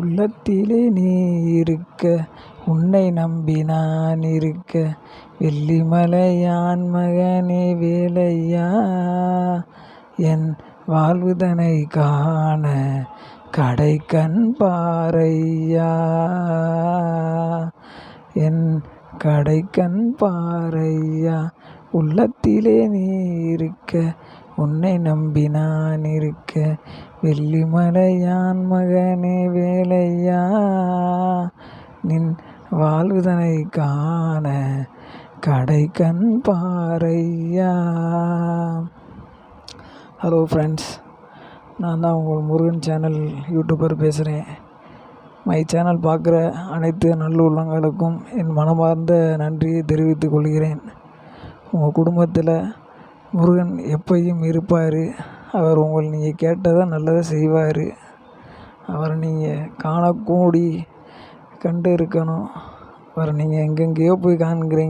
உள்ளத்திலே நீ இருக்க, உன்னை நம்பி நான் இருக்க, வெள்ளிமலையான் மகனே வேலையா, என் வாழ்வுதனை காண கடைக்கண் பாரையா, என் கடைக்கண் பாரையா. உள்ளத்திலே நீ இருக்க, உன்னை நம்பி நான் இருக்க, வெள்ளிமலையான் மகனே வேலையா, நின் வாழ்வுதனை காண கடைக்கண் பாரையா. ஹலோ ஃப்ரெண்ட்ஸ், நான் தான் உங்கள் முருகன் சேனல் யூடியூபர் பேசுகிறேன். மை சேனல் பார்க்குற அனைத்து நல்ல உள்ளங்களுக்கும் என் மனமார்ந்த நன்றியை தெரிவித்துக் கொள்கிறேன். உங்கள் குடும்பத்தில் முருகன் எப்பையும் இருப்பார். அவர் நீங்கள் கேட்டதை நல்லதை செய்வார். அவரை நீங்கள் காணக்கூடி கண்டு இருக்கணும். அவரை நீங்கள் எங்கெங்கேயோ போய் காண்கிறீங்க.